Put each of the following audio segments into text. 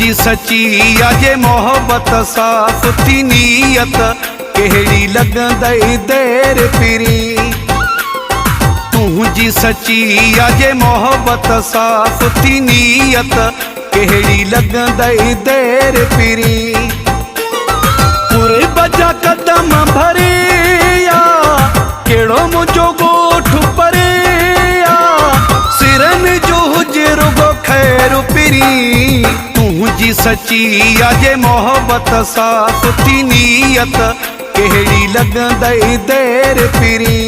तुझी सची अजे मोहब्बत साफ़ थी नीयत कहिड़ी लॻंदई देर फिरी। तुझी सची अजे मोहब्बत साफ़ थी नीयत कहिड़ी लॻंदई देर फिरी। पूरे बजा कदम भरे या कहिड़ो मुंहिंजो ॻोठ परे या सिरनि जो हुजे रुगो ख़ैरु पिरी। तुझी सची अजे मोहब्बत साफ़ थी नीयत कहिड़ी लॻंदई देर फिरी।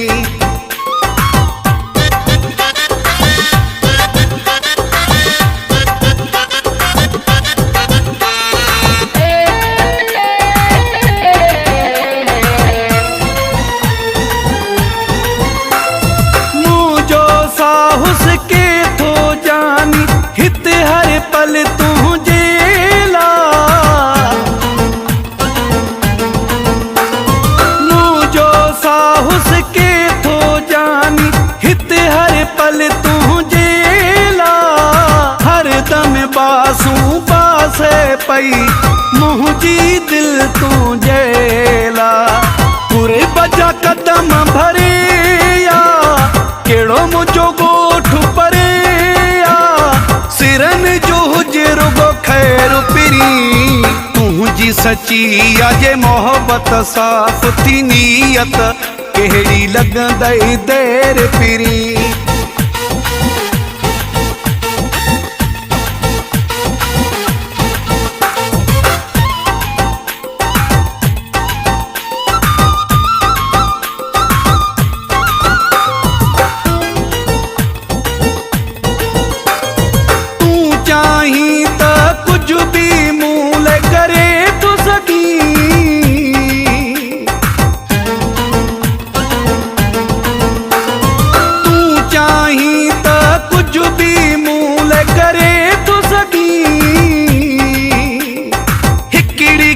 बासूं पासे पई मुंहिंजी दिल तूं जेला। पूरे बजा कदम भरे या कहिड़ो मुंहिंजो ॻोठ परे या सिरनि जो हुजे रुगो ख़ैरु पिरी। तुझी सची अजे मोहब्बत साफ़ थी नीयत कहिड़ी लॻंदई देर फिरी।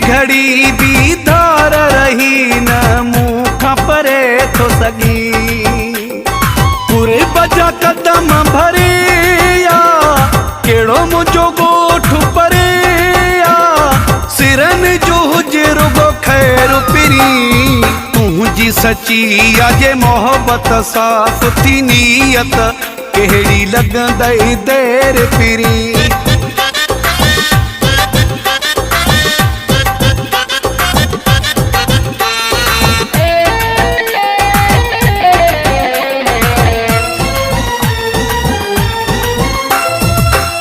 घड़ी भी धार रही न मूंखां परे थो सघी। पूरे बजा कदम भरे या कहिड़ो मुंहिंजो ॻोठ परे या सिरनि जो हुजे रुगो ख़ैरु पिरी। तुझी सची अजे मोहब्बत साफ़ थी नीयत कहिड़ी लॻंदई देर फिरी।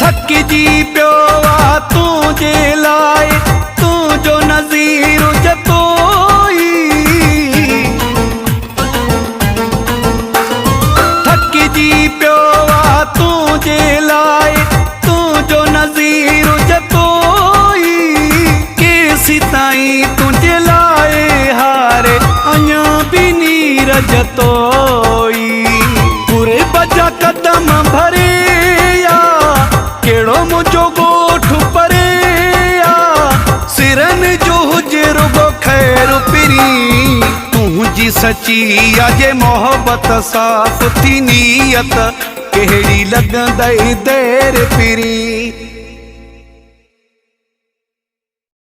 थकिजी पियो आ तुंहिंजे लाइ तुंहिंजो नज़ीर जतोई। थकिजी पियो आ तुंहिंजे लाइ तुंहिंजो नज़ीर जतोई। केसि ताईं तुंहिंजे लाइ हारे अञा बि नीर जतोई। पूरे बजा कदम भरे कहिड़ो मुंहिंजो ॻोठ परे या सिरनि जो हुजे रुगो ख़ैरु पिरी। तुझी सची अजे मोहब्बत साफ़ थी नीयत कहिड़ी लॻंदई देर फिरी।